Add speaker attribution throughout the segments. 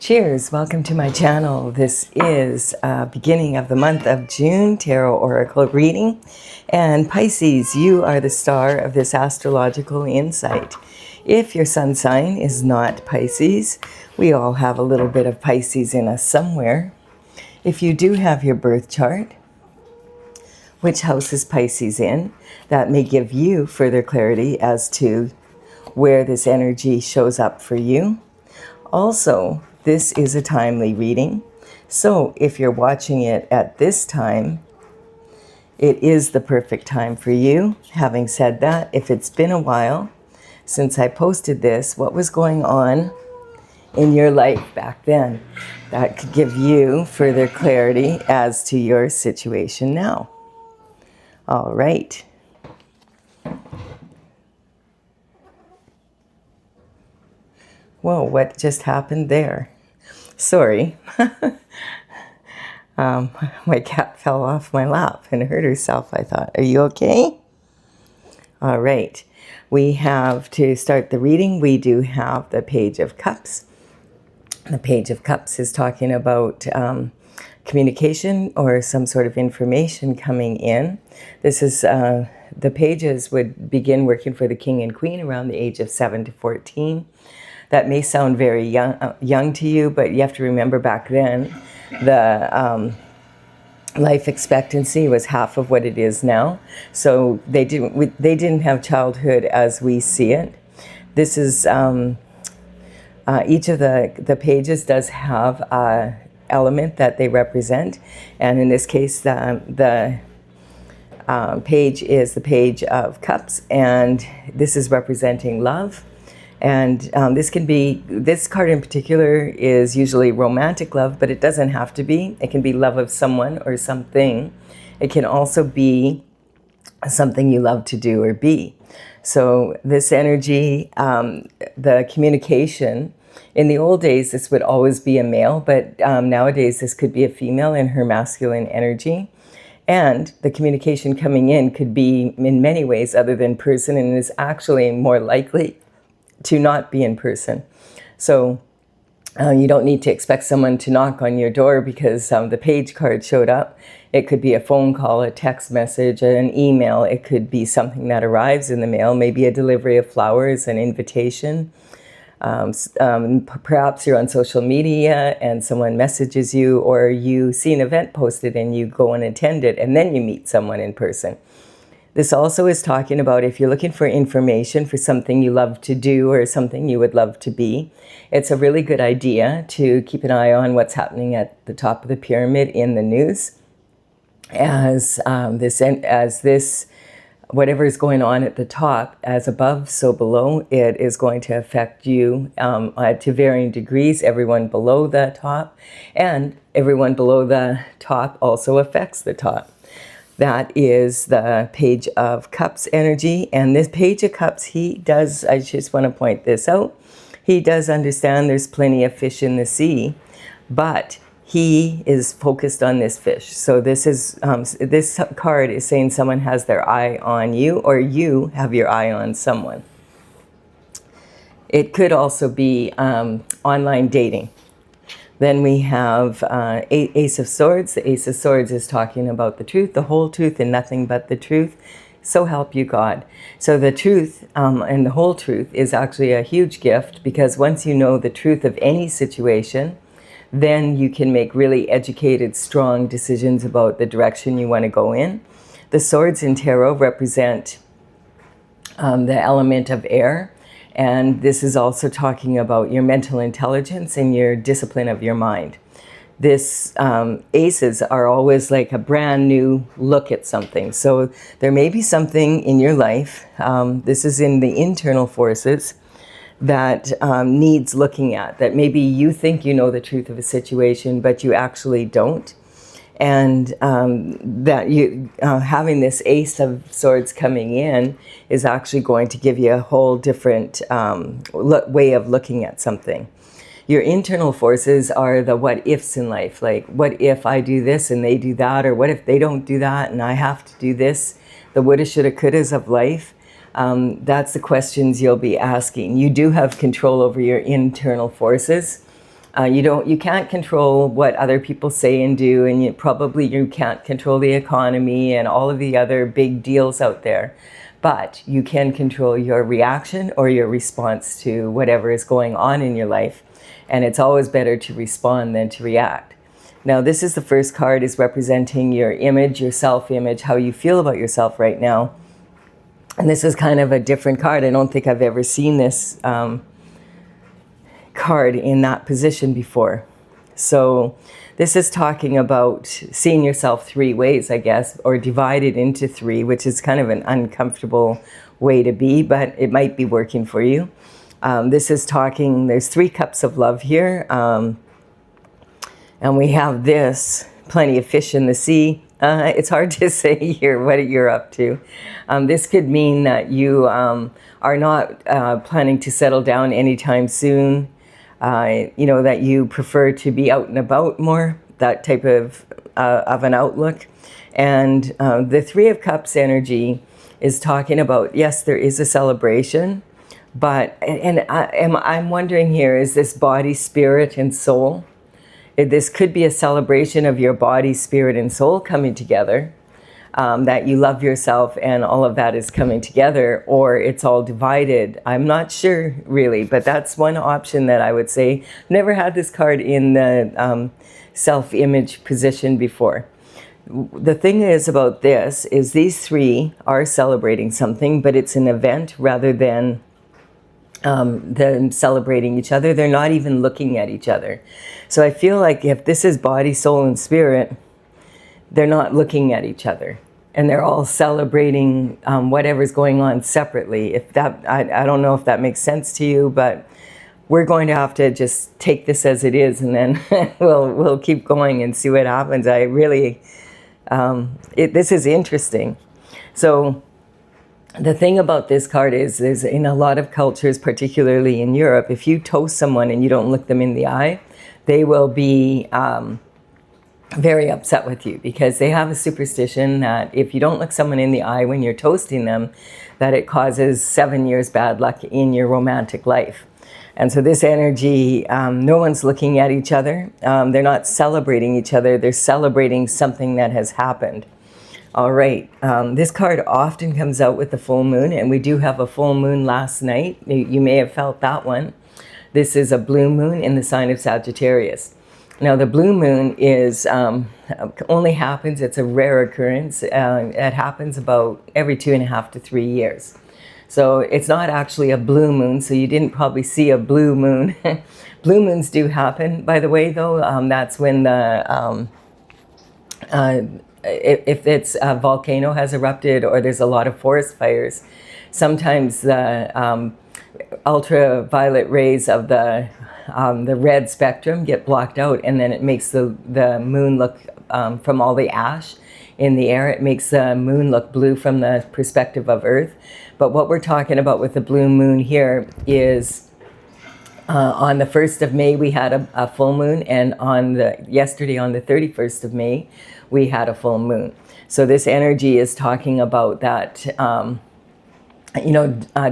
Speaker 1: Cheers, welcome to my channel. This is beginning of the month of June Tarot Oracle reading. And Pisces, you are the star of this astrological insight. If your sun sign is not Pisces, we all have a little bit of Pisces in us somewhere. If you do have your birth chart, which house is Pisces in, that may give you further clarity as to where this energy shows up for you. Also, this is a timely reading, so if you're watching it at this time, it is the perfect time for you. Having said that, if it's been a while since I posted this, what was going on in your life back then? That could give you further clarity as to your situation now. All right. Whoa, what just happened there? Sorry. My cat fell off my lap and hurt herself, I thought. Are you okay? All right. We have, to start the reading, we do have the Page of Cups. The Page of Cups is talking about communication or some sort of information coming in. This is, the pages would begin working for the King and Queen around the age of 7 to 14. That may sound very young to you, but you have to remember back then, the life expectancy was half of what it is now. So they didn't have childhood as we see it. This is, each of the pages does have an element that they represent. And in this case, the page is the Page of Cups, and this is representing love. And this card in particular is usually romantic love, but it doesn't have to be. It can be love of someone or something. It can also be something you love to do or be. So this energy, the communication, in the old days, this would always be a male, but nowadays this could be a female in her masculine energy. And the communication coming in could be in many ways other than person, and is actually more likely to not be in person. So you don't need to expect someone to knock on your door because the page card showed up. It could be a phone call, a text message, an email. It could be something that arrives in the mail, maybe a delivery of flowers, an invitation. Perhaps you're on social media and someone messages you, or you see an event posted and you go and attend it, and then you meet someone in person. This also is talking about if you're looking for information for something you love to do or something you would love to be, it's a really good idea to keep an eye on what's happening at the top of the pyramid in the news. As this, whatever is going on at the top, as above, so below, it is going to affect you to varying degrees. Everyone below the top, and everyone below the top also affects the top. That is the Page of Cups energy. And this Page of Cups, I just want to point this out, he does understand there's plenty of fish in the sea, but he is focused on this fish. So this is this card is saying someone has their eye on you, or you have your eye on someone. It could also be online dating. Then we have Ace of Swords. The Ace of Swords is talking about the truth, the whole truth, and nothing but the truth. So help you God. So the truth and the whole truth is actually a huge gift, because once you know the truth of any situation, then you can make really educated, strong decisions about the direction you want to go in. The swords in tarot represent the element of air. And this is also talking about your mental intelligence and your discipline of your mind. This aces are always like a brand new look at something. So there may be something in your life, this is in the internal forces, that needs looking at. That maybe you think you know the truth of a situation, but you actually don't. And that you having this Ace of Swords coming in is actually going to give you a whole different way of looking at something. Your internal forces are the what ifs in life, like what if I do this and they do that, or what if they don't do that and I have to do this, the woulda, shoulda, couldas of life. That's the questions you'll be asking. You do have control over your internal forces. You can't control what other people say and do, and you can't control the economy and all of the other big deals out there. But you can control your reaction or your response to whatever is going on in your life. And it's always better to respond than to react. Now, this is the first card, is representing your image, your self-image, how you feel about yourself right now. And this is kind of a different card. I don't think I've ever seen this card in that position before. So this is talking about seeing yourself three ways, I guess, or divided into three, which is kind of an uncomfortable way to be, but it might be working for you. This is talking, there's 3 cups of love here. And we have this, plenty of fish in the sea. It's hard to say here what you're up to. This could mean that you are not planning to settle down anytime soon. That you prefer to be out and about more, that type of an outlook. And the 3 of Cups energy is talking about, yes, there is a celebration, but, I'm wondering here, is this body, spirit, and soul? This could be a celebration of your body, spirit, and soul coming together, that you love yourself and all of that is coming together, or it's all divided. I'm not sure really, but that's one option that I would say. Never had this card in the self-image position before. The thing is about this is these 3 are celebrating something, but it's an event rather than them celebrating each other. They're not even looking at each other. So I feel like if this is body, soul, and spirit, they're not looking at each other, and they're all celebrating whatever's going on separately. If that, I don't know if that makes sense to you, but we're going to have to just take this as it is, and then we'll keep going and see what happens. I really, this is interesting. So the thing about this card is in a lot of cultures, particularly in Europe, if you toast someone and you don't look them in the eye, they will be very upset with you, because they have a superstition that if you don't look someone in the eye when you're toasting them, that it causes 7 years bad luck in your romantic life. And so this energy, no one's looking at each other. They're not celebrating each other. They're celebrating something that has happened. All right. This card often comes out with the full moon, and we do have a full moon last night. You may have felt that one. This is a blue moon in the sign of Sagittarius. Now, the blue moon is only happens, it's a rare occurrence. It happens about every 2.5 to 3 years. So it's not actually a blue moon, so you didn't probably see a blue moon. Blue moons do happen, by the way, though. That's when the, if it's a volcano has erupted or there's a lot of forest fires, sometimes the ultraviolet rays of the red spectrum get blocked out, and then it makes the moon look, from all the ash in the air, it makes the moon look blue from the perspective of Earth. But what we're talking about with the blue moon here is on the 1st of May we had a full moon, and yesterday on the 31st of May we had a full moon. So this energy is talking about that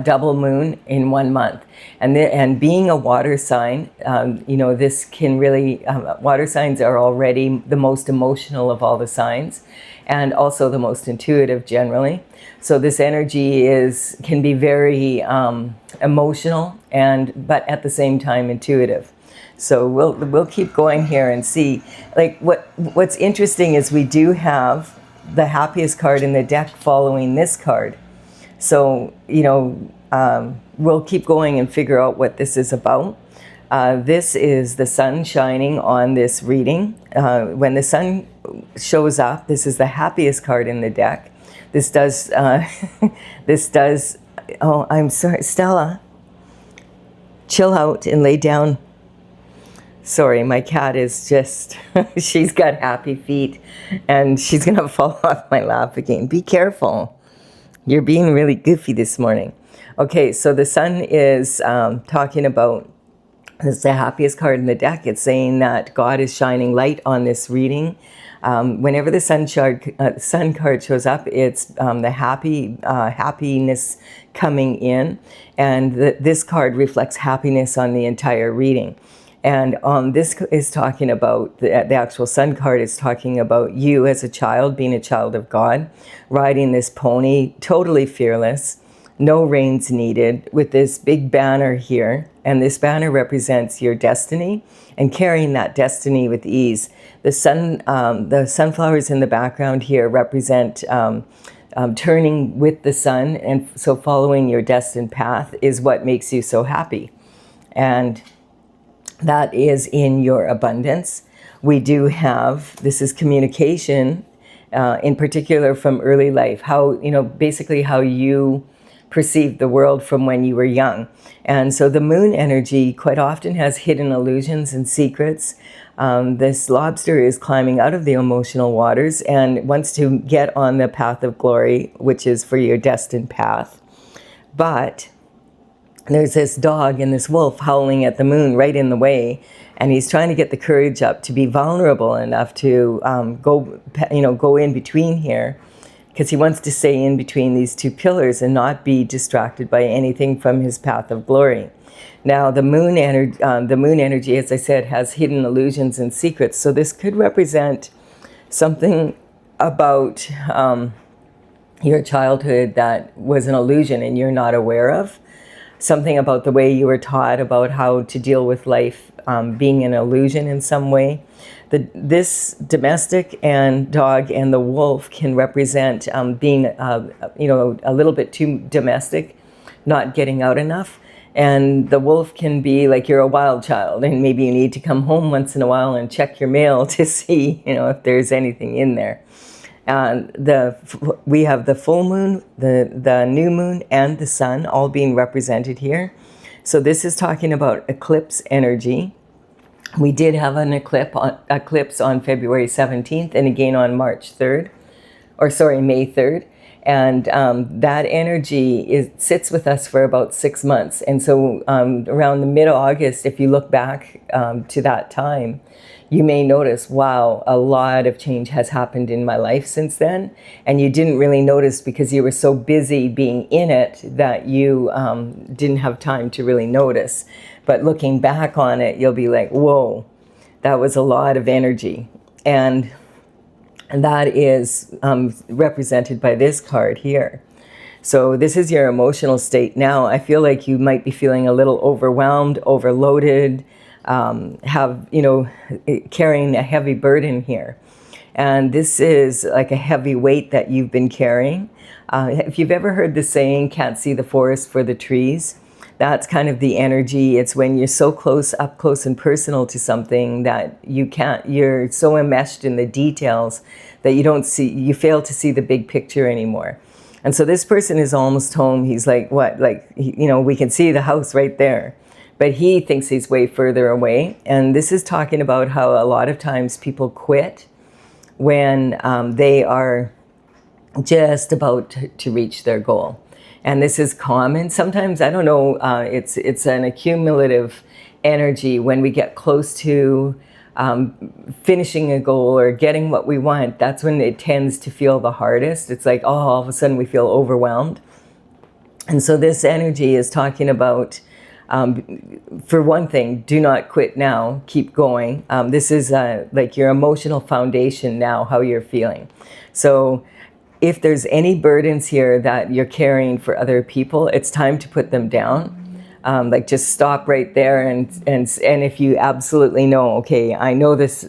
Speaker 1: double moon in 1 month. And being a water sign, this can really, water signs are already the most emotional of all the signs, and also the most intuitive generally. So this energy can be very emotional, but at the same time intuitive. So we'll keep going here and see. Like what's interesting is we do have the happiest card in the deck following this card. So, we'll keep going and figure out what this is about. This is the sun shining on this reading. When the sun shows up, this is the happiest card in the deck. This does, oh, I'm sorry, Stella, chill out and lay down. Sorry, my cat is just, she's got happy feet and she's gonna fall off my lap again. Be careful. You're being really goofy this morning. Okay, so the sun is talking about, it's the happiest card in the deck. It's saying that God is shining light on this reading. Whenever the sun card shows up, it's the happiness coming in. And this card reflects happiness on the entire reading. And this is talking about, the actual sun card is talking about you as a child, being a child of God, riding this pony, totally fearless, no reins needed, with this big banner here. And this banner represents your destiny and carrying that destiny with ease. The sunflowers in the background here represent turning with the sun. And so following your destined path is what makes you so happy. And that is in your abundance. We do have, this is communication, in particular from early life, how, basically how you perceived the world from when you were young. And so the moon energy quite often has hidden illusions and secrets. This lobster is climbing out of the emotional waters and wants to get on the path of glory, which is for your destined path. But there's this dog and this wolf howling at the moon right in the way, and he's trying to get the courage up to be vulnerable enough to go in between here, because he wants to stay in between these two pillars and not be distracted by anything from his path of glory. Now, the moon energy, as I said, has hidden illusions and secrets. So this could represent something about your childhood that was an illusion and you're not aware of. Something about the way you were taught about how to deal with life being an illusion in some way. This domestic and dog and the wolf can represent being, a little bit too domestic, not getting out enough. And the wolf can be like you're a wild child and maybe you need to come home once in a while and check your mail to see, if there's anything in there. We have the full moon, the new moon, and the sun all being represented here. So this is talking about eclipse energy. We did have an eclipse on February 17th and again on May 3rd. And that energy sits with us for about 6 months. And so around the mid-August, if you look back to that time, you may notice, wow, a lot of change has happened in my life since then. And you didn't really notice because you were so busy being in it that you didn't have time to really notice. But looking back on it, you'll be like, whoa, that was a lot of energy. And that is represented by this card here. So this is your emotional state now. I feel like you might be feeling a little overwhelmed, overloaded, carrying a heavy burden here. And this is like a heavy weight that you've been carrying. If you've ever heard the saying, can't see the forest for the trees, that's kind of the energy. It's when you're so up close and personal to something that you're so enmeshed in the details that you fail to see the big picture anymore. And so this person is almost home. He's like, what? We can see the house right there. But he thinks he's way further away. And this is talking about how a lot of times people quit when they are just about to reach their goal. And this is common. Sometimes, I don't know, it's an accumulative energy when we get close to finishing a goal or getting what we want. That's when it tends to feel the hardest. It's like, all of a sudden we feel overwhelmed. And so this energy is talking about, for one thing, do not quit now, keep going. This is like your emotional foundation now, how you're feeling. So if there's any burdens here that you're carrying for other people, it's time to put them down. Just stop right there and if you absolutely know, okay, I know this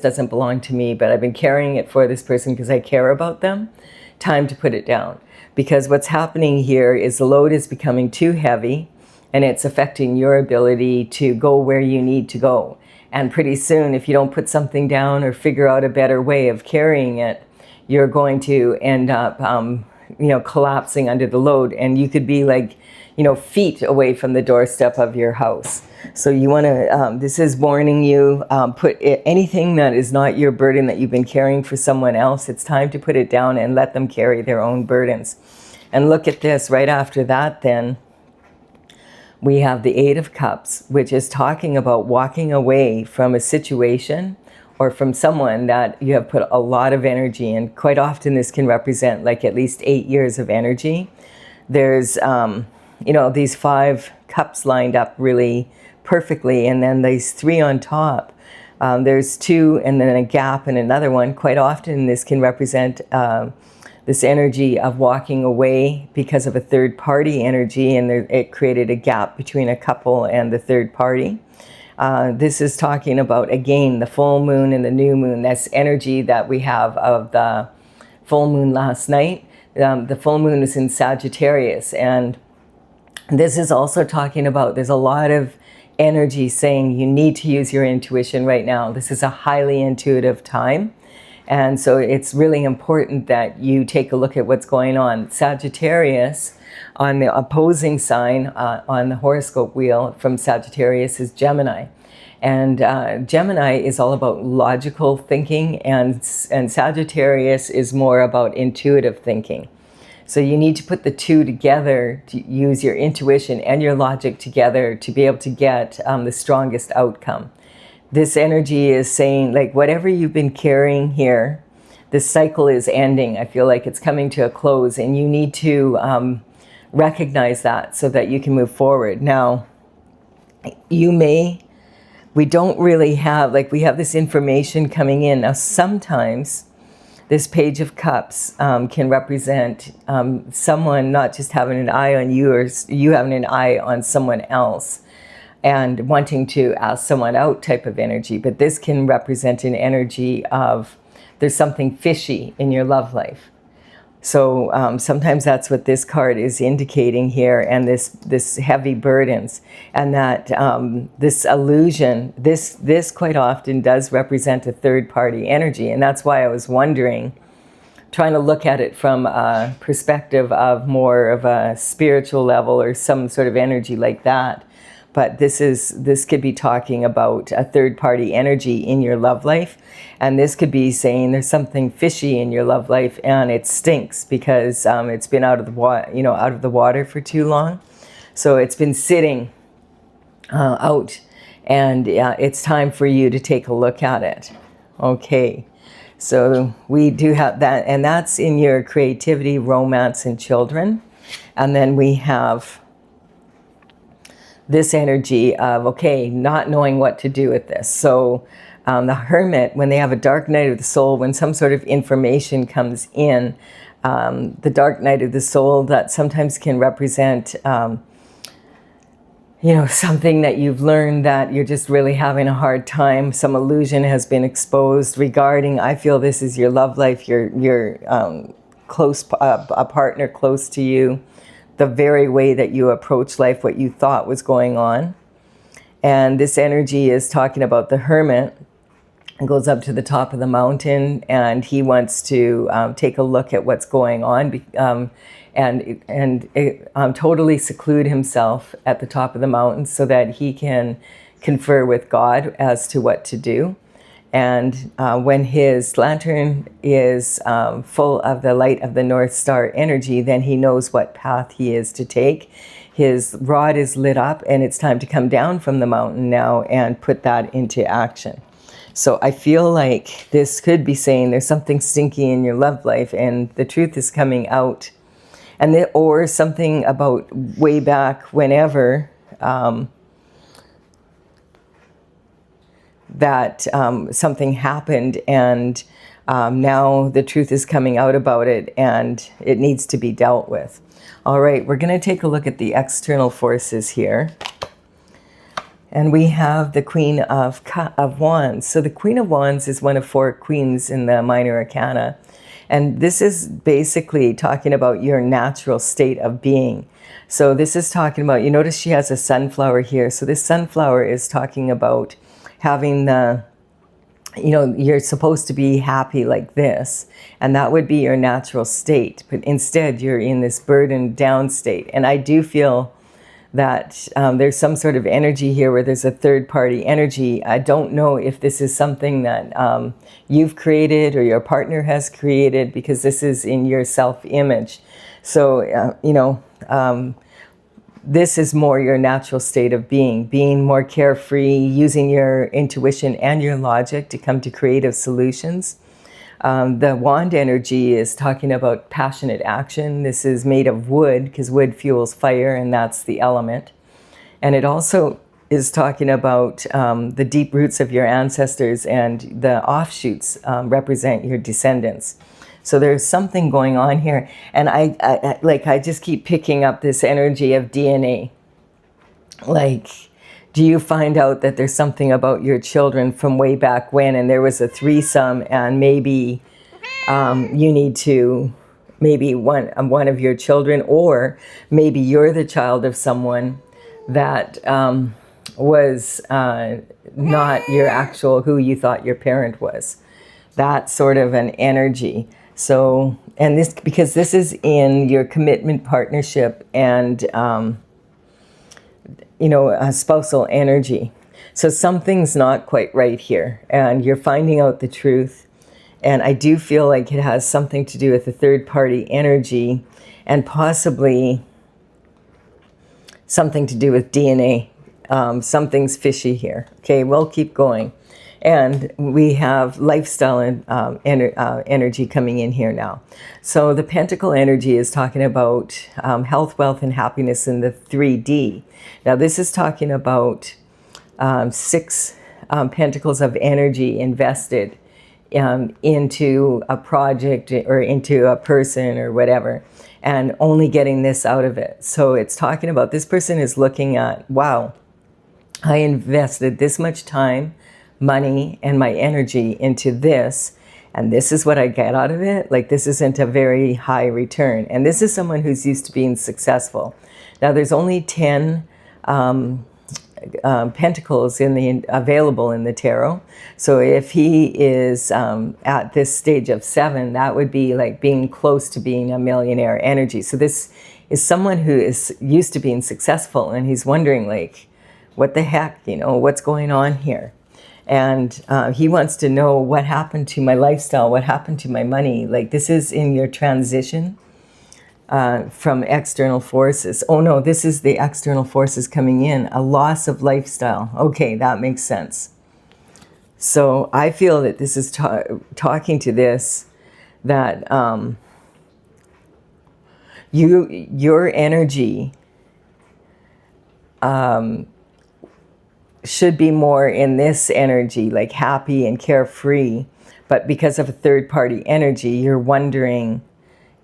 Speaker 1: doesn't belong to me, but I've been carrying it for this person because I care about them, time to put it down. Because what's happening here is the load is becoming too heavy and it's affecting your ability to go where you need to go. And pretty soon, if you don't put something down or figure out a better way of carrying it, you're going to end up, collapsing under the load. And you could be like, feet away from the doorstep of your house. So you want to, this is warning you, put anything that is not your burden that you've been carrying for someone else, it's time to put it down and let them carry their own burdens. And look at this, right after that then, we have the 8 of Cups, which is talking about walking away from a situation or from someone that you have put a lot of energy in. Quite often this can represent like at least 8 years of energy. There's, these 5 cups lined up really perfectly. And then these three on top, there's two and then a gap and another one. Quite often this can represent this energy of walking away because of a third party energy, and it created a gap between a couple and the third party. This is talking about, again, the full moon and the new moon. That's energy that we have of the full moon last night. The full moon is in Sagittarius, and this is also talking about, there's a lot of energy saying you need to use your intuition right now. This is a highly intuitive time. And so it's really important that you take a look at what's going on. Sagittarius, on the opposing sign on the horoscope wheel from Sagittarius, is Gemini. And Gemini is all about logical thinking, and Sagittarius is more about intuitive thinking. So you need to put the two together, to use your intuition and your logic together to be able to get the strongest outcome. This energy is saying, like, whatever you've been carrying here, this cycle is ending. I feel like it's coming to a close, and you need to recognize that so that you can move forward. Now, we don't really have, like, we have this information coming in. Now, sometimes this Page of Cups can represent someone not just having an eye on you, or you having an eye on someone else and wanting to ask someone out type of energy. But this can represent an energy of there's something fishy in your love life. So sometimes that's what this card is indicating here, and this heavy burdens, and that this illusion, this quite often does represent a third party energy. And that's why I was wondering, trying to look at it from a perspective of more of a spiritual level or some sort of energy like that. But this could be talking about a third party energy in your love life. And this could be saying there's something fishy in your love life, and it stinks because it's been out of the water for too long. So it's been sitting out, and it's time for you to take a look at it. Okay. So we do have that, and that's in your creativity, romance, and children. And then we have this energy of, okay, not knowing what to do with this. So the Hermit, when they have a dark night of the soul, when some sort of information comes in, the dark night of the soul, that sometimes can represent, something that you've learned that you're just really having a hard time. Some illusion has been exposed regarding, I feel this is your love life, your close, a partner close to you, the very way that you approach life, what you thought was going on. And this energy is talking about the Hermit, and goes up to the top of the mountain, and he wants to take a look at what's going on, and totally seclude himself at the top of the mountain so that he can confer with God as to what to do. And when his lantern is full of the light of the North Star energy, then he knows what path he is to take. His rod is lit up, and it's time to come down from the mountain now and put that into action. So I feel like this could be saying there's something stinky in your love life, and the truth is coming out. Or something about way back whenever, that something happened, and now the truth is coming out about it, and it needs to be dealt with. All right, we're going to take a look at the external forces here. And we have the Queen of Wands. So the Queen of Wands is one of four queens in the Minor Arcana. And this is basically talking about your natural state of being. So this is talking about, you notice she has a sunflower here. So this sunflower is talking about having the, you're supposed to be happy like this, and that would be your natural state. But instead, you're in this burdened down state. And I do feel that there's some sort of energy here where there's a third party energy. I don't know if this is something that you've created or your partner has created, because this is in your self-image. So, this is more your natural state of being more carefree, using your intuition and your logic to come to creative solutions. The wand energy is talking about passionate action. This is made of wood, because wood fuels fire, and that's the element. And it also is talking about the deep roots of your ancestors, and the offshoots represent your descendants. So there's something going on here, and I just keep picking up this energy of DNA. Like, do you find out that there's something about your children from way back when, and there was a threesome, and maybe you need to, maybe one of your children, or maybe you're the child of someone that was not your actual, who you thought your parent was. That sort of an energy. So, and this, because this is in your commitment, partnership, and a spousal energy. So something's not quite right here, and you're finding out the truth. And I do feel like it has something to do with the third party energy, and possibly something to do with DNA. Something's fishy here. Okay, we'll keep going. And we have lifestyle and energy coming in here now. So the Pentacle energy is talking about health, wealth, and happiness in the 3D. Now this is talking about 6 pentacles of energy invested into a project or into a person or whatever, and only getting this out of it. So it's talking about this person is looking at, wow, I invested this much time, money, and my energy into this, and this is what I get out of it. Like, this isn't a very high return. And this is someone who's used to being successful. Now there's only 10 pentacles available in the tarot. So if he is at this stage of 7, that would be like being close to being a millionaire energy. So this is someone who is used to being successful, and he's wondering, like, what the heck, what's going on here? And he wants to know, what happened to my lifestyle? What happened to my money? Like, this is in your transition from external forces. Oh no, this is the external forces coming in. A loss of lifestyle. Okay, that makes sense. So I feel that this is talking to this, that your energy should be more in this energy, like happy and carefree. But because of a third party energy, you're wondering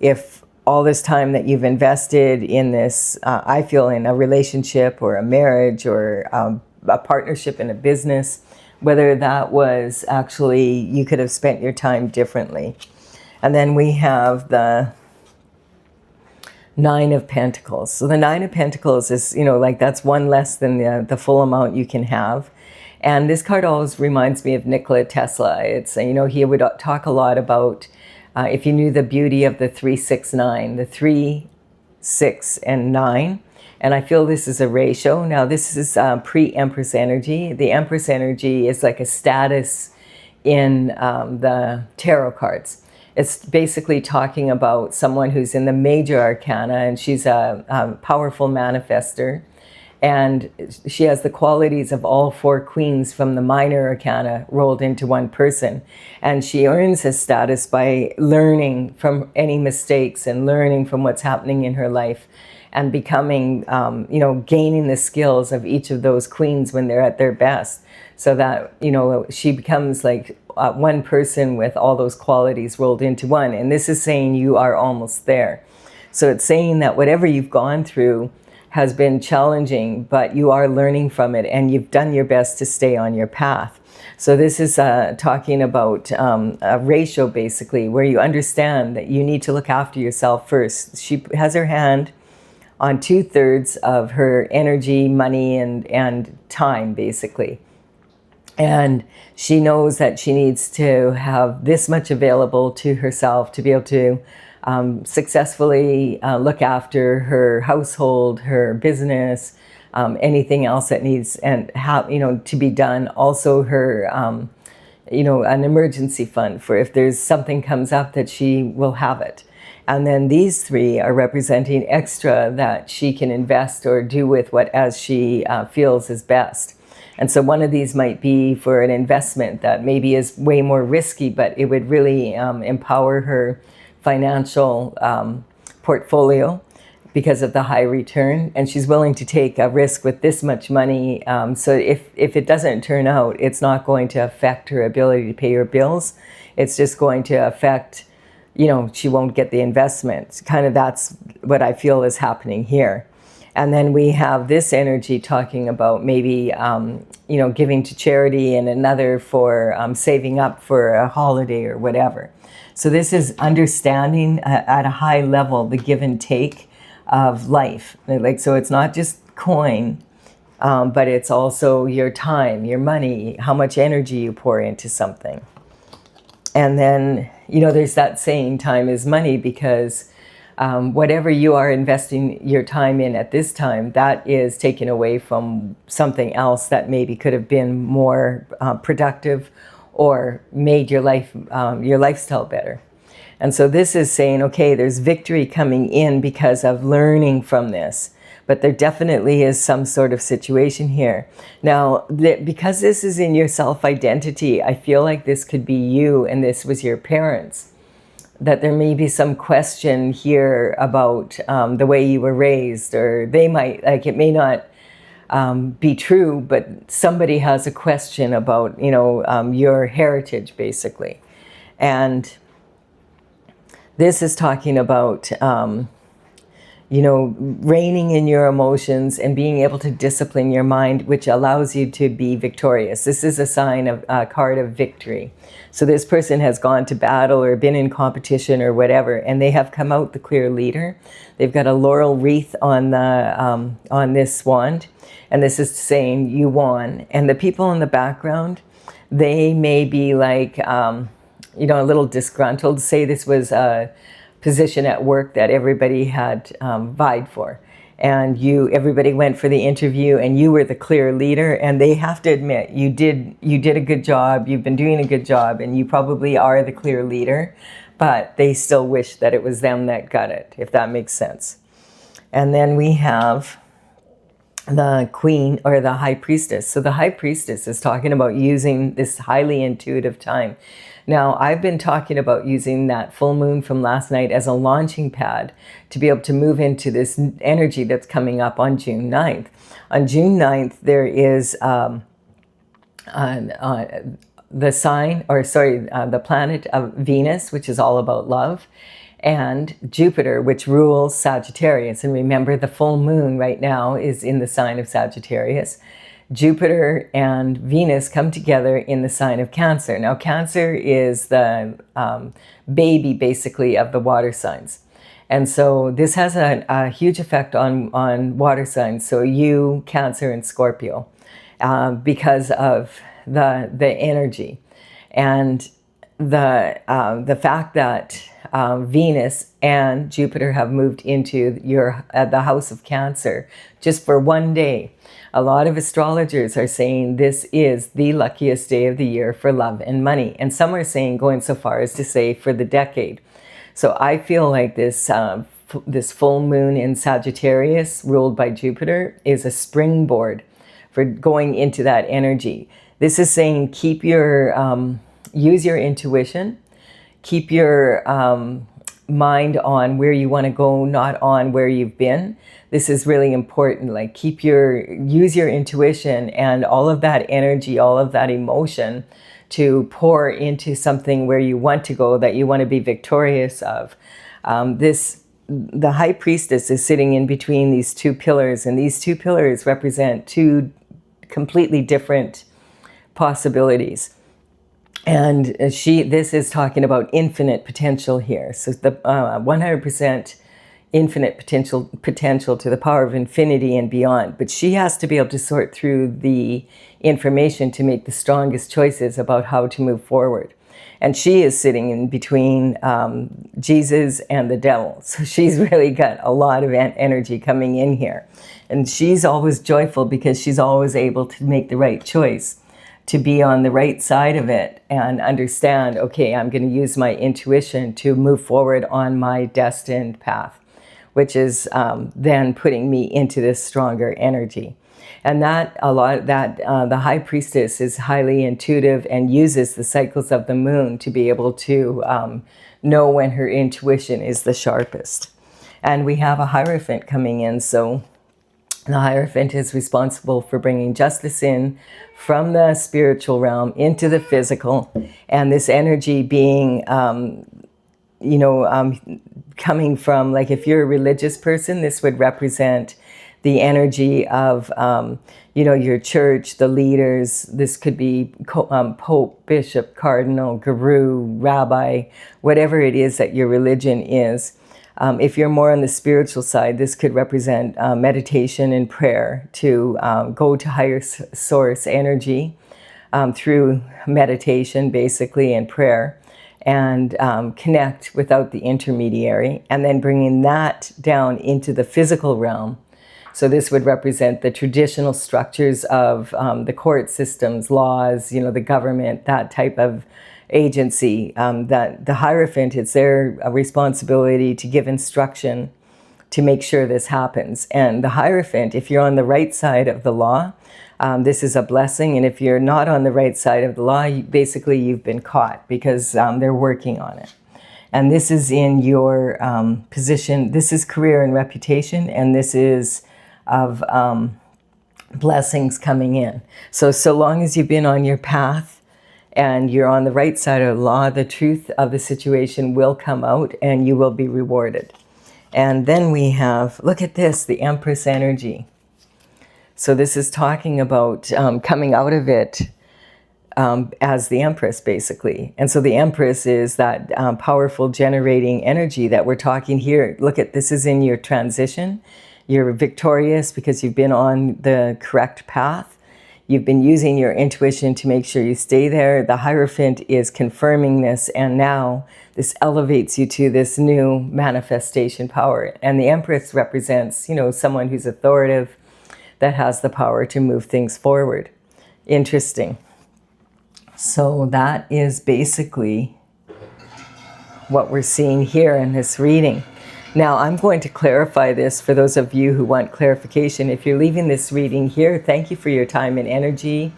Speaker 1: if all this time that you've invested in this, I feel, in a relationship or a marriage or a partnership in a business, whether that was actually, you could have spent your time differently. And then we have the 9 of Pentacles. So the 9 of Pentacles is, like, that's one less than the full amount you can have. And this card always reminds me of Nikola Tesla. It's, he would talk a lot about, if you knew the beauty of the 3-6-9, the 3, 6, and 9. And I feel this is a ratio. Now this is pre-Empress energy. The Empress energy is like a status in the tarot cards. It's basically talking about someone who's in the major arcana, and she's a powerful manifester. And she has the qualities of all 4 queens from the minor arcana rolled into one person. And she earns this status by learning from any mistakes and learning from what's happening in her life, and becoming, gaining the skills of each of those queens when they're at their best. So that, she becomes like one person with all those qualities rolled into one. And this is saying you are almost there. So it's saying that whatever you've gone through has been challenging, but you are learning from it, and you've done your best to stay on your path. So this is talking about a ratio, basically, where you understand that you need to look after yourself first. She has her hand on 2/3 of her energy, money, and time, basically. And she knows that she needs to have this much available to herself to be able to successfully look after her household, her business, anything else that needs and to be done. Also her, an emergency fund for if there's something comes up, that she will have it. And then these 3 are representing extra that she can invest or do with what as she feels is best. And so one of these might be for an investment that maybe is way more risky, but it would really empower her financial portfolio, because of the high return, and she's willing to take a risk with this much money. So if it doesn't turn out, it's not going to affect her ability to pay her bills. It's just going to affect, you know, she won't get the investment. Kind of that's what I feel is happening here. And then we have this energy talking about maybe, you know, giving to charity, and another for saving up for a holiday or whatever. So this is understanding at a high level the give and take of life. Like, so it's not just coin, but it's also your time, your money, how much energy you pour into something. And then, you know, there's that saying, time is money, because whatever you are investing your time in at this time, that is taken away from something else that maybe could have been more productive or made your life, your lifestyle better. And so this is saying, okay, there's victory coming in because of learning from this, but there definitely is some sort of situation here. Now, because this is in your self-identity, I feel like this could be you and this was your parents, that there may be some question here about the way you were raised, or they might, like, it may not be true, but somebody has a question about, you know, your heritage, basically. And this is talking about, you know, reining in your emotions and being able to discipline your mind, which allows you to be victorious. This is a sign of a card of victory. So this person has gone to battle or been in competition or whatever, and they have come out the clear leader. They've got a laurel wreath on the on this wand, and this is saying you won. And the people in the background, they may be like, you know, a little disgruntled. Say this was a position at work that everybody had vied for, and everybody went for the interview, and you were the clear leader, and they have to admit you did a good job, you've been doing a good job, and you probably are the clear leader, but they still wish that it was them that got it, if that makes sense. And then we have the queen, or the high priestess. So the high priestess is talking about using this highly intuitive time. Now, I've been talking about using that full moon from last night as a launching pad to be able to move into this energy that's coming up on June 9th. On June 9th, there is the planet of Venus, which is all about love, and Jupiter, which rules Sagittarius. And remember, the full moon right now is in the sign of Sagittarius. Jupiter and Venus come together in the sign of Cancer. Now, Cancer is the baby, basically, of the water signs. And so this has a huge effect on water signs. So you, Cancer, and Scorpio, because of the energy. And the fact that Venus and Jupiter have moved into the house of Cancer just for one day. A lot of astrologers are saying this is the luckiest day of the year for love and money. And some are saying, going so far as to say, for the decade. So I feel like this full moon in Sagittarius, ruled by Jupiter, is a springboard for going into that energy. This is saying keep your, use your intuition, keep your mind on where you want to go, not on where you've been. This is really important. Like, use your intuition and all of that energy, all of that emotion to pour into something where you want to go, that you want to be victorious of. The high priestess is sitting in between these two pillars, and these two pillars represent two completely different possibilities. And this is talking about infinite potential here. So the 100% infinite potential to the power of infinity and beyond. But she has to be able to sort through the information to make the strongest choices about how to move forward. And she is sitting in between Jesus and the devil. So she's really got a lot of energy coming in here. And she's always joyful because she's always able to make the right choice, to be on the right side of it and understand, okay, I'm going to use my intuition to move forward on my destined path, which is then putting me into this stronger energy. And the high priestess is highly intuitive and uses the cycles of the moon to be able to know when her intuition is the sharpest. And we have a Hierophant coming in. So the Hierophant is responsible for bringing justice in from the spiritual realm into the physical. And this energy being, coming from, like, if you're a religious person, this would represent the energy of, your church, the leaders. This could be Pope, Bishop, Cardinal, Guru, Rabbi, whatever it is that your religion is. If you're more on the spiritual side, this could represent meditation and prayer to go to higher source energy through meditation, basically, and prayer, and connect without the intermediary, and then bringing that down into the physical realm. So this would represent the traditional structures of the court systems, laws, the government, that type of agency. That the Hierophant, it's their responsibility to give instruction to make sure this happens. And the Hierophant, if you're on the right side of the law, this is a blessing. And if you're not on the right side of the law, you've been caught, because they're working on it. And this is in your position. This is career and reputation, and this is of blessings coming in. So long as you've been on your path and you're on the right side of the law, the truth of the situation will come out and you will be rewarded. And then we have, look at this, the Empress energy. So this is talking about coming out of it as the Empress, basically. And so the Empress is that powerful generating energy that we're talking here. Look at, this is in your transition. You're victorious because you've been on the correct path. You've been using your intuition to make sure you stay there. The Hierophant is confirming this, and now this elevates you to this new manifestation power. And the Empress represents, someone who's authoritative, that has the power to move things forward. Interesting. So that is basically what we're seeing here in this reading. Now, I'm going to clarify this for those of you who want clarification. If you're leaving this reading here, thank you for your time and energy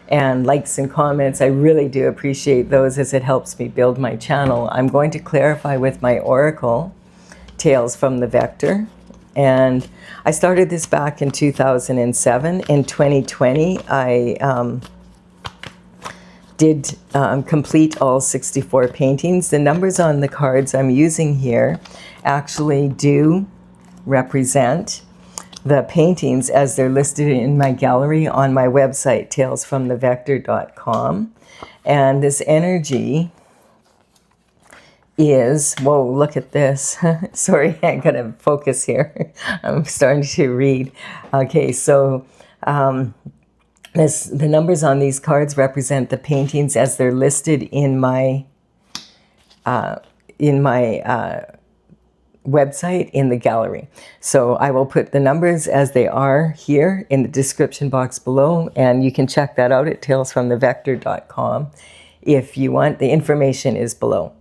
Speaker 1: and likes and comments. I really do appreciate those, as it helps me build my channel. I'm going to clarify with my Oracle, Tales from the Vector. And I started this back in 2007. In 2020, I did complete all 64 paintings. The numbers on the cards I'm using here actually do represent the paintings as they're listed in my gallery on my website, talesfromthevector.com. And this energy is, whoa, look at this. Sorry, I gotta focus here. I'm starting to read. Okay, so the numbers on these cards represent the paintings as they're listed in my website in the gallery. So I will put the numbers as they are here in the description box below, and you can check that out at talesfromthevector.com if you want. The information is below.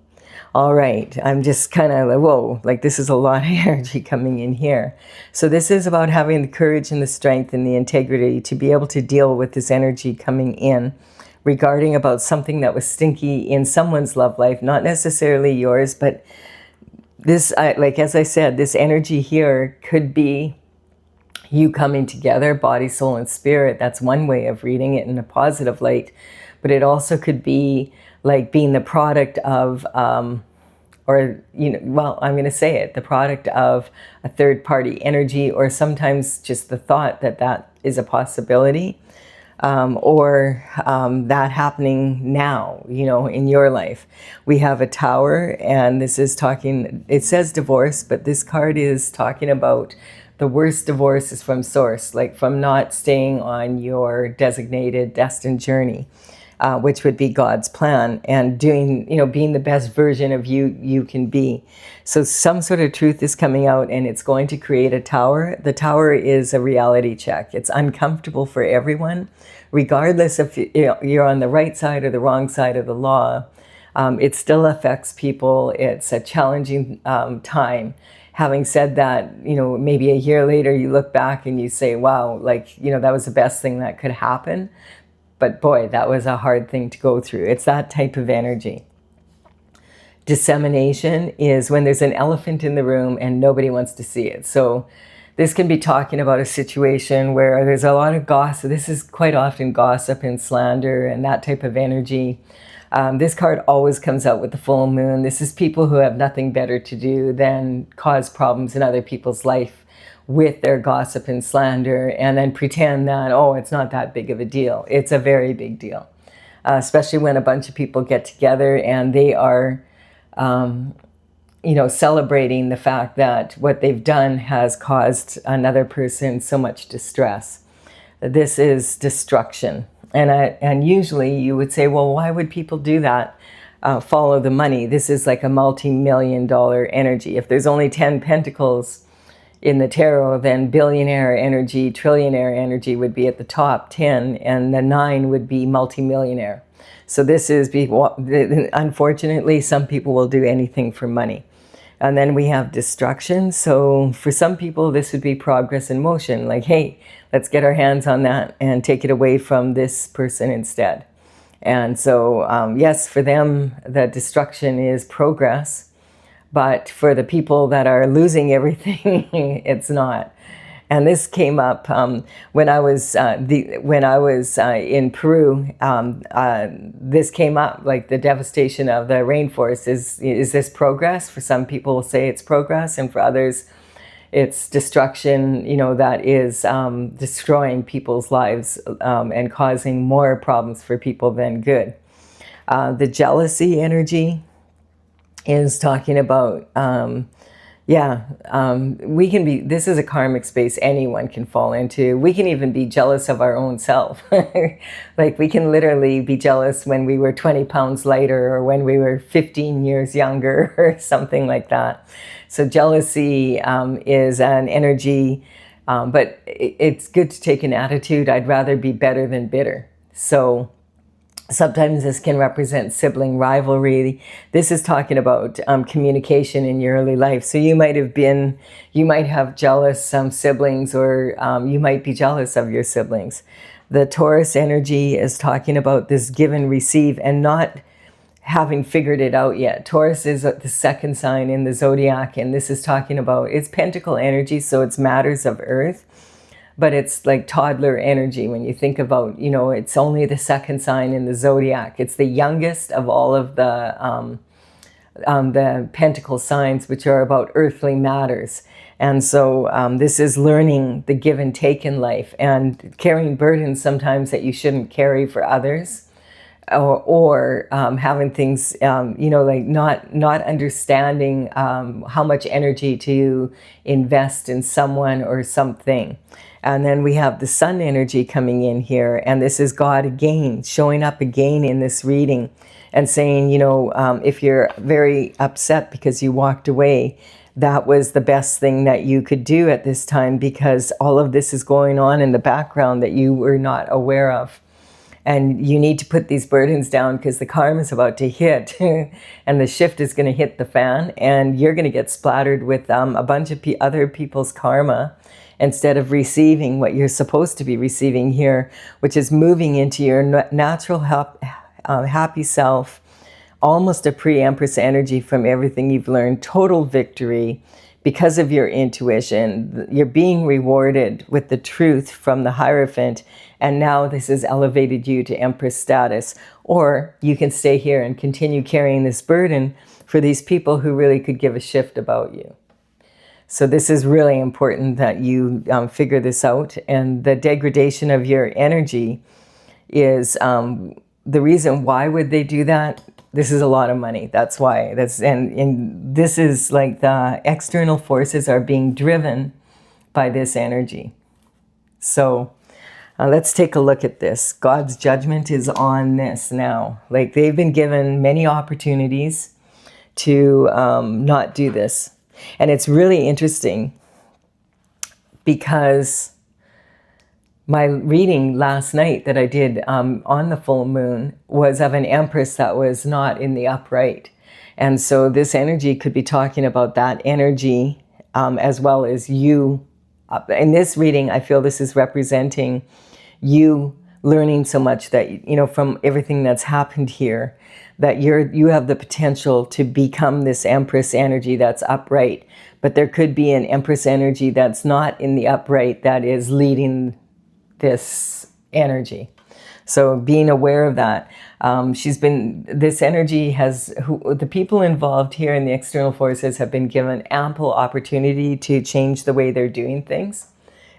Speaker 1: All right, I'm just kind of like, whoa, like this is a lot of energy coming in here. So this is about having the courage and the strength and the integrity to be able to deal with this energy coming in regarding about something that was stinky in someone's love life, not necessarily yours, but this, like as I said, this energy here could be you coming together, body, soul, and spirit. That's one way of reading it in a positive light. But it also could be like being the product of, I'm going to say it, the product of a third-party energy, or sometimes just the thought that that is a possibility, or that happening now, in your life. We have a Tower, and this is talking, it says divorce, but this card is talking about the worst divorce is from source, like from not staying on your designated, destined journey, which would be God's plan, and doing, being the best version of you can be. So some sort of truth is coming out, and it's going to create a Tower. The Tower is a reality check. It's uncomfortable for everyone, regardless if you're on the right side or the wrong side of the law. It still affects people. It's a challenging time. Having said that, maybe a year later you look back and you say, wow, that was the best thing that could happen. But boy, that was a hard thing to go through. It's that type of energy. dissemination is when there's an elephant in the room and nobody wants to see it. So this can be talking about a situation where there's a lot of gossip. This is quite often gossip and slander and that type of energy. This card always comes out with the full moon. This is people who have nothing better to do than cause problems in other people's life with their gossip and slander, and then pretend that, oh, it's not that big of a deal. It's a very big deal, especially when a bunch of people get together and they are celebrating the fact that what they've done has caused another person so much distress. This is destruction. And usually you would say, well, why would people do that? Follow the money. This is like a multi-million-dollar energy. If there's only 10 pentacles in the tarot, then billionaire energy, trillionaire energy would be at the top 10, and the 9 would be multi-millionaire. So this is, unfortunately, some people will do anything for money. And then we have destruction. So for some people, this would be progress in motion. Like, hey, let's get our hands on that and take it away from this person instead. And so, yes, for them, the destruction is progress. But for the people that are losing everything, it's not. And this came up when I was in Peru. This came up, like the devastation of the rainforest. Is this progress? For some people, will say it's progress, and for others, it's destruction. That is destroying people's lives and causing more problems for people than good. The jealousy energy is talking about. We can be, this is a karmic space anyone can fall into. We can even be jealous of our own self. Like we can literally be jealous when we were 20 pounds lighter or when we were 15 years younger or something like that. So jealousy is an energy, but it's good to take an attitude. I'd rather be better than bitter. So sometimes this can represent sibling rivalry. This is talking about communication in your early life. So you might have jealous siblings, or you might be jealous of your siblings. The Taurus energy is talking about this give and receive and not having figured it out yet. Taurus is the second sign in the zodiac, and this is talking about, it's pentacle energy, so it's matters of earth. But it's like toddler energy when you think about, it's only the second sign in the zodiac. It's the youngest of all of the pentacle signs, which are about earthly matters. And so this is learning the give and take in life and carrying burdens sometimes that you shouldn't carry for others, or having things, like not understanding how much energy to invest in someone or something. And then we have the sun energy coming in here, and this is God again, showing up again in this reading and saying, if you're very upset because you walked away, that was the best thing that you could do at this time, because all of this is going on in the background that you were not aware of. And you need to put these burdens down because the karma is about to hit and the shift is going to hit the fan, and you're going to get splattered with a bunch of other people's karma instead of receiving what you're supposed to be receiving here, which is moving into your natural happy self, almost a pre-empress energy from everything you've learned, total victory because of your intuition. You're being rewarded with the truth from the Hierophant, and now this has elevated you to Empress status. Or you can stay here and continue carrying this burden for these people who really could give a shift about you. So this is really important that you figure this out. And the degradation of your energy is the reason why would they do that? This is a lot of money. That's why. And this is like the external forces are being driven by this energy. So let's take a look at this. God's judgment is on this now. Like they've been given many opportunities to not do this. And it's really interesting because my reading last night that I did on the full moon was of an empress that was not in the upright. And so this energy could be talking about that energy as well as you. In this reading, I feel this is representing you learning so much that, you know, from everything that's happened here, that you have the potential to become this Empress energy that's upright. But there could be an Empress energy that's not in the upright that is leading this energy. So being aware of that. This energy the people involved here in the external forces have been given ample opportunity to change the way they're doing things.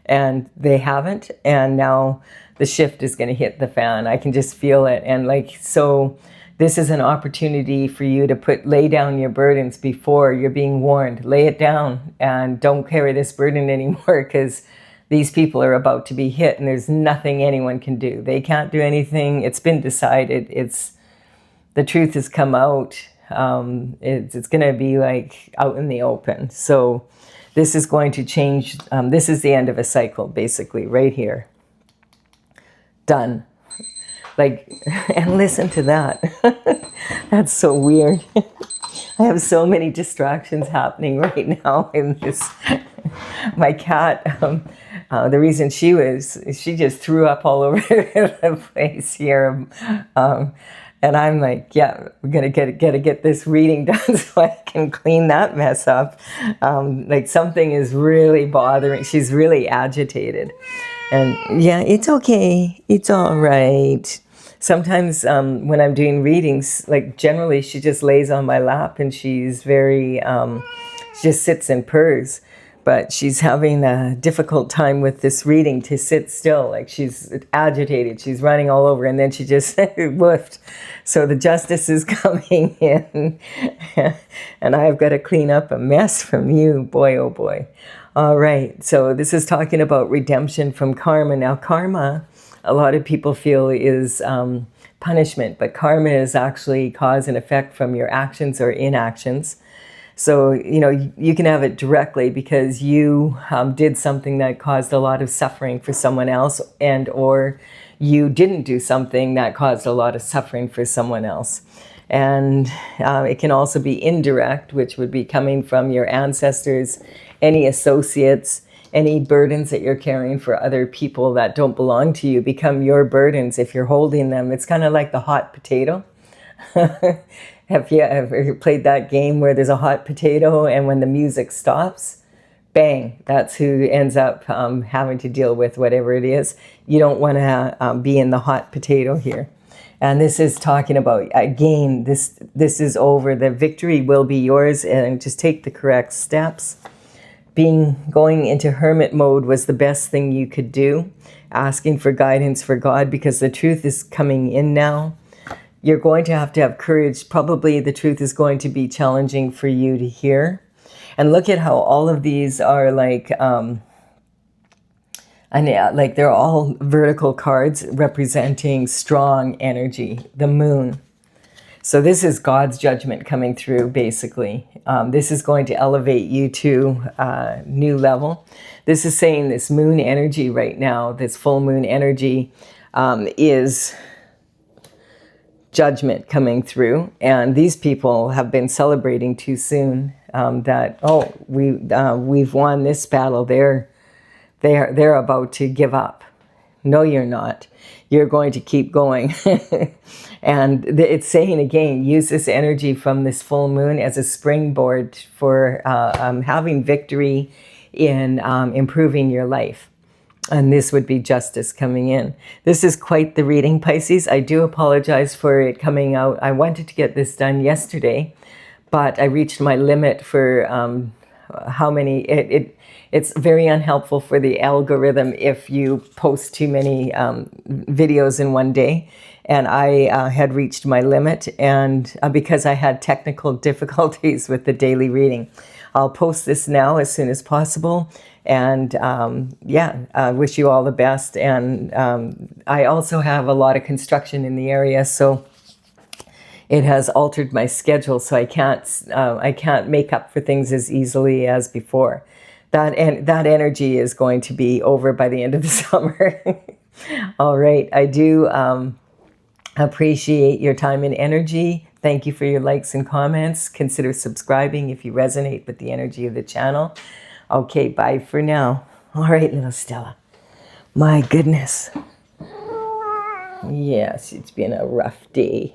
Speaker 1: And they haven't. And now the shift is going to hit the fan. I can just feel it. And so this is an opportunity for you to lay down your burdens before you're being warned. Lay it down and don't carry this burden anymore, because these people are about to be hit and there's nothing anyone can do. They can't do anything. It's been decided. The truth has come out. It's going to be out in the open. So this is going to change. This is the end of a cycle, basically, right here. Done. And listen to that. That's so weird. I have so many distractions happening right now in this. My cat, the reason she just threw up all over the place here. And I'm like, yeah, we're going to get this reading done so I can clean that mess up. Something is really bothering. She's really agitated. And yeah, it's okay. It's all right. Sometimes when I'm doing readings, generally she just lays on my lap and she's very, she just sits and purrs. But she's having a difficult time with this reading to sit still. She's agitated. She's running all over. And then she just woofed. So the justice is coming in. And I've got to clean up a mess from you. Boy, oh boy. All right. So this is talking about redemption from karma. Now, karma, a lot of people feel is punishment. But karma is actually cause and effect from your actions or inactions. So, you know, you can have it directly because you did something that caused a lot of suffering for someone else, and or you didn't do something that caused a lot of suffering for someone else. And it can also be indirect, which would be coming from your ancestors, any associates, any burdens that you're carrying for other people that don't belong to you become your burdens if you're holding them. It's kind of like the hot potato. Have you ever played that game where there's a hot potato and when the music stops, bang, that's who ends up having to deal with whatever it is. You don't want to be in the hot potato here. And this is talking about, again, this is over. The victory will be yours, and just take the correct steps. Going into hermit mode was the best thing you could do. Asking for guidance for God, because the truth is coming in now. You're going to have courage. Probably the truth is going to be challenging for you to hear. And look at how all of these are they're all vertical cards representing strong energy, the moon. So this is God's judgment coming through, basically. This is going to elevate you to a new level. This is saying this moon energy right now, this full moon energy is judgment coming through, and these people have been celebrating too soon we've won this battle. They're about to give up. No, you're not. You're going to keep going. And it's saying again, use this energy from this full moon as a springboard for having victory in improving your life. And this would be justice coming in. This is quite the reading, Pisces. I do apologize for it coming out. I wanted to get this done yesterday, but I reached my limit for how many. It's very unhelpful for the algorithm if you post too many videos in one day. And I had reached my limit, and because I had technical difficulties with the daily reading. I'll post this now as soon as possible. And I wish you all the best. And I also have a lot of construction in the area, so it has altered my schedule. So I can't make up for things as easily as before. That energy is going to be over by the end of the summer. All right, I do appreciate your time and energy. Thank you for your likes and comments. Consider subscribing if you resonate with the energy of the channel. Okay, bye for now. All right, little Stella. My goodness. Yes, it's been a rough day.